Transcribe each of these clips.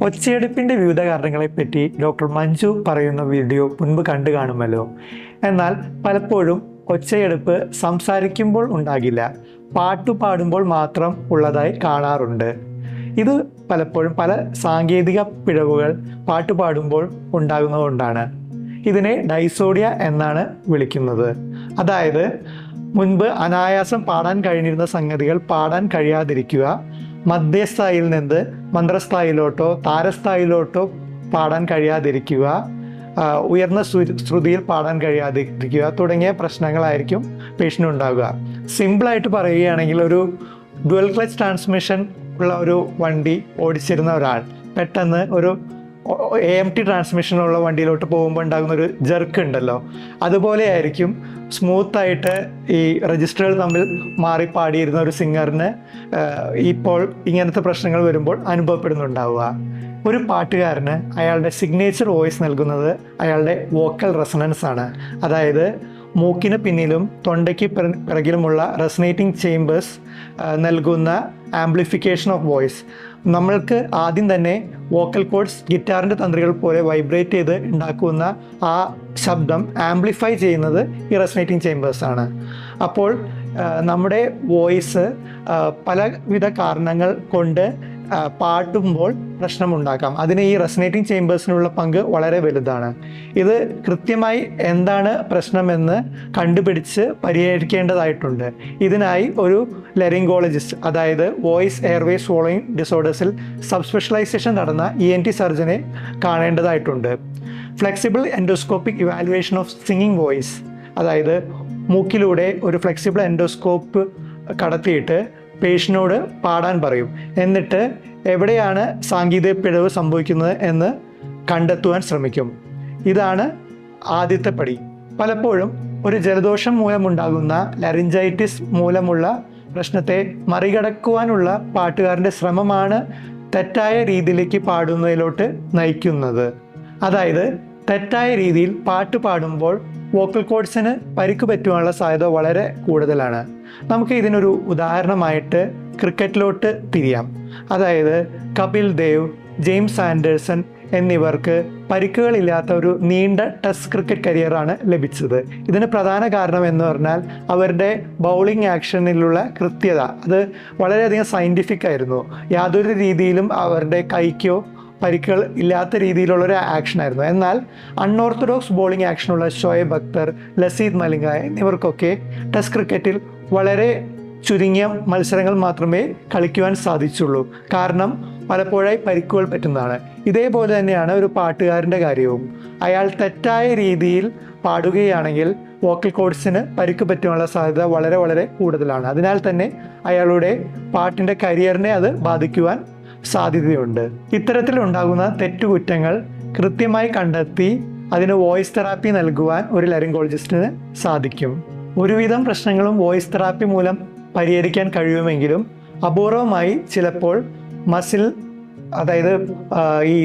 ഒച്ചയെടുപ്പിൻ്റെ വിവിധ കാരണങ്ങളെപ്പറ്റി ഡോക്ടർ മഞ്ജു പറയുന്ന വീഡിയോ മുൻപ് കണ്ടു കാണുമല്ലോ. എന്നാൽ പലപ്പോഴും ഒച്ചയെടുപ്പ് സംസാരിക്കുമ്പോൾ ഉണ്ടാകില്ല, പാട്ടു പാടുമ്പോൾ മാത്രം ഉള്ളതായി കാണാറുണ്ട്. ഇത് പലപ്പോഴും പല സാങ്കേതിക പിഴവുകൾ പാട്ടു പാടുമ്പോൾ ഉണ്ടാകുന്നതുകൊണ്ടാണ്. ഇതിനെ ഡൈസോഡിയ എന്നാണ് വിളിക്കുന്നത്. അതായത് മുൻപ് അനായാസം പാടാൻ കഴിഞ്ഞിരുന്ന സംഗതികൾ പാടാൻ കഴിയാതിരിക്കുക, മധ്യസ്ഥായിൽ നിന്ന് മന്ത്രസ്ഥായിലോട്ടോ താരസ്ഥായിലോട്ടോ പാടാൻ കഴിയാതിരിക്കുക, ഉയർന്ന ശ്രുതിയിൽ പാടാൻ കഴിയാതിരിക്കുക തുടങ്ങിയ പ്രശ്നങ്ങളായിരിക്കും പേഷ്യൻ്റ് ഉണ്ടാകുക. സിമ്പിളായിട്ട് പറയുകയാണെങ്കിൽ, ഒരു ഡുവൽ ക്ലച്ച് ട്രാൻസ്മിഷൻ ഉള്ള ഒരു വണ്ടി ഓടിച്ചിരുന്ന ഒരാൾ പെട്ടെന്ന് ഒരു AMT ട്രാൻസ്മിഷനുള്ള വണ്ടിയിലോട്ട് പോകുമ്പോൾ ഉണ്ടാകുന്ന ഒരു ജെർക്ക് ഉണ്ടല്ലോ, അതുപോലെ ആയിരിക്കും സ്മൂത്തായിട്ട് ഈ രജിസ്റ്ററുകൾ തമ്മിൽ മാറി പാടിയിരുന്ന ഒരു സിംഗറിന് ഇപ്പോൾ ഇങ്ങനത്തെ പ്രശ്നങ്ങൾ വരുമ്പോൾ അനുഭവപ്പെടുന്നുണ്ടാവുക. ഒരു പാട്ടുകാരന് അയാളുടെ സിഗ്നേച്ചർ വോയിസ് നൽകുന്നത് അയാളുടെ വോക്കൽ റെസണൻസ് ആണ്. അതായത് മൂക്കിന് പിന്നിലും തൊണ്ടയ്ക്ക് പിറകിലുമുള്ള റെസനേറ്റിംഗ് ചേമ്പേഴ്സ് നൽകുന്ന ആംപ്ലിഫിക്കേഷൻ ഓഫ് വോയിസ്. നമ്മൾക്ക് ആദ്യം തന്നെ വോക്കൽ കോഡ്സ് ഗിറ്റാറിൻ്റെ തന്ത്രികൾ പോലെ വൈബ്രേറ്റ് ചെയ്ത് ഉണ്ടാക്കുന്ന ആ ശബ്ദം ആംപ്ലിഫൈ ചെയ്യുന്നത് ഈ റെസനേറ്റിംഗ് ചേമ്പേഴ്സ് ആണ്. അപ്പോൾ നമ്മുടെ വോയിസ് പലവിധ കാരണങ്ങൾ കൊണ്ട് പാടുമ്പോൾ പ്രശ്നമുണ്ടാക്കാം. അതിന് ഈ റെസനേറ്റിംഗ് ചേമ്പേഴ്സിനുള്ള പങ്ക് വളരെ വലുതാണ്. ഇത് കൃത്യമായി എന്താണ് പ്രശ്നമെന്ന് കണ്ടുപിടിച്ച് പരിഹരിക്കേണ്ടതായിട്ടുണ്ട്. ഇതിനായി ഒരു ലെറിങ്കോളജിസ്റ്റ്, അതായത് വോയിസ് എയർവേ സ്വോളോയിങ് ഡിസോർഡേഴ്സിൽ സബ്സ്പെഷ്യലൈസേഷൻ നടന്ന ENT സർജനെ കാണേണ്ടതായിട്ടുണ്ട്. Flexible endoscopic evaluation of singing voice, അതായത് മൂക്കിലൂടെ ഒരു ഫ്ലെക്സിബിൾ എൻഡോസ്കോപ്പ് കടത്തിയിട്ട് പേഷ്യനോട് പാടാൻ പറയും. എന്നിട്ട് എവിടെയാണ് സാങ്കേതിക പിഴവ് സംഭവിക്കുന്നത് എന്ന് കണ്ടെത്തുവാൻ ശ്രമിക്കും. ഇതാണ് ആദ്യത്തെ പടി. പലപ്പോഴും ഒരു ജലദോഷം മൂലമുണ്ടാകുന്ന ലാരിഞ്ചൈറ്റിസ് മൂലമുള്ള പ്രശ്നത്തെ മറികടക്കുവാനുള്ള പാട്ടുകാരൻ്റെ ശ്രമമാണ് തെറ്റായ രീതിയിലേക്ക് പാടുന്നതിലോട്ട് നയിക്കുന്നത്. അതായത് തെറ്റായ രീതിയിൽ പാട്ട് പാടുമ്പോൾ വോക്കൽ കോഡ്സിന് പരിക്ക് പറ്റുവാനുള്ള സാധ്യത വളരെ കൂടുതലാണ്. നമുക്ക് ഇതിനൊരു ഉദാഹരണമായിട്ട് ക്രിക്കറ്റിലോട്ട് തിരിയാം. അതായത് കപിൽ ദേവ്, ജെയിംസ് ആൻഡേഴ്സൺ എന്നിവർക്ക് പരിക്കുകളില്ലാത്ത ഒരു നീണ്ട ടെസ്റ്റ് ക്രിക്കറ്റ് കരിയറാണ് ലഭിച്ചത്. ഇതിന് പ്രധാന കാരണം എന്ന് പറഞ്ഞാൽ അവരുടെ ബൗളിംഗ് ആക്ഷനിലുള്ള കൃത്യത. അത് വളരെയധികം സയൻറ്റിഫിക് ആയിരുന്നു. യാതൊരു രീതിയിലും അവരുടെ കൈക്കോ പരിക്കുകൾ ഇല്ലാത്ത രീതിയിലുള്ളൊരു ആക്ഷനായിരുന്നു. എന്നാൽ അൺഓർത്തഡോക്സ് ബോളിംഗ് ആക്ഷനുള്ള ഷോയബ് അക്തർ, ലസീത് മലിംഗ എന്നിവർക്കൊക്കെ ടെസ്റ്റ് ക്രിക്കറ്റിൽ വളരെ ചുരുങ്ങിയ മത്സരങ്ങൾ മാത്രമേ കളിക്കുവാൻ സാധിച്ചുള്ളൂ. കാരണം പലപ്പോഴായി പരിക്കുകൾ പറ്റുന്നതാണ്. ഇതേപോലെ തന്നെയാണ് ഒരു പാട്ടുകാരൻ്റെ കാര്യവും. അയാൾ തെറ്റായ രീതിയിൽ പാടുകയാണെങ്കിൽ വോക്കൽ കോഡ്സിന് പരിക്ക് പറ്റുവാനുള്ള സാധ്യത വളരെ വളരെ കൂടുതലാണ്. അതിനാൽ തന്നെ അയാളുടെ പാട്ടിൻ്റെ കരിയറിനെ അത് ബാധിക്കുവാൻ സാധ്യതയുണ്ട്. ഇത്തരത്തിലുണ്ടാകുന്ന തെറ്റുകുറ്റങ്ങൾ കൃത്യമായി കണ്ടെത്തി അതിന് വോയിസ് തെറാപ്പി നൽകുവാൻ ഒരു ലാരിങ്കോളജിസ്റ്റിന് സാധിക്കും. ഒരുവിധം പ്രശ്നങ്ങളും വോയിസ് തെറാപ്പി മൂലം പരിഹരിക്കാൻ കഴിയുമെങ്കിലും അപൂർവമായി ചിലപ്പോൾ മസിൽ, അതായത് ഈ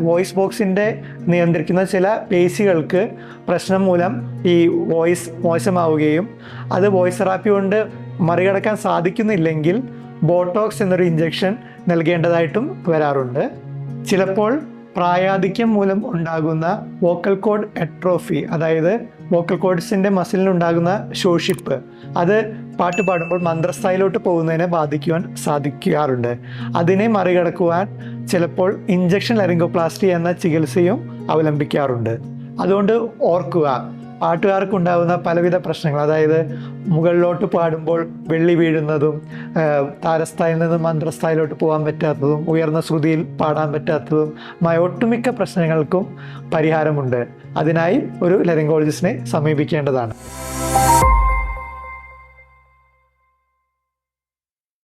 വോയിസ് ബോക്സിൻ്റെ നിയന്ത്രിക്കുന്ന ചില പേശികൾക്ക് പ്രശ്നം മൂലം ഈ വോയിസ് മോശമാവുകയും അത് വോയിസ് തെറാപ്പി കൊണ്ട് മറികടക്കാൻ സാധിക്കുന്നില്ലെങ്കിൽ ബോട്ടോക്സ് എന്നൊരു ഇഞ്ചക്ഷൻ നൽകേണ്ടതായിട്ടും വരാറുണ്ട്. ചിലപ്പോൾ പ്രായാധിക്യം മൂലം ഉണ്ടാകുന്ന വോക്കൽ കോഡ് എട്രോഫി, അതായത് വോക്കൽ കോഡ്സിൻ്റെ മസിലിനുണ്ടാകുന്ന ശോഷിപ്പ്, അത് പാട്ട് പാടുമ്പോൾ മന്ത്രസ്ഥായിലോട്ട് പോകുന്നതിനെ ബാധിക്കുവാൻ സാധിക്കാറുണ്ട്. അതിനെ മറികടക്കുവാൻ ചിലപ്പോൾ ഇഞ്ചക്ഷൻ ലാരിങ്കോപ്ലാസ്റ്റി എന്ന ചികിത്സയും അവലംബിക്കാറുണ്ട്. അതുകൊണ്ട് ഓർക്കുക, പാട്ടുകാർക്കുണ്ടാകുന്ന പലവിധ പ്രശ്നങ്ങൾ, അതായത് മുകളിലോട്ട് പാടുമ്പോൾ വെള്ളി വീഴുന്നതും, താരസ്ഥായിൽ നിന്ന് മന്ത്രസ്ഥായിലോട്ട് പോകാൻ പറ്റാത്തതും, ഉയർന്ന ശ്രുതിയിൽ പാടാൻ പറ്റാത്തതും, ഒട്ടുമിക്ക പ്രശ്നങ്ങൾക്കും പരിഹാരമുണ്ട്. അതിനായി ഒരു ലാരിങ്കോളജിസ്റ്റിനെ സമീപിക്കേണ്ടതാണ്.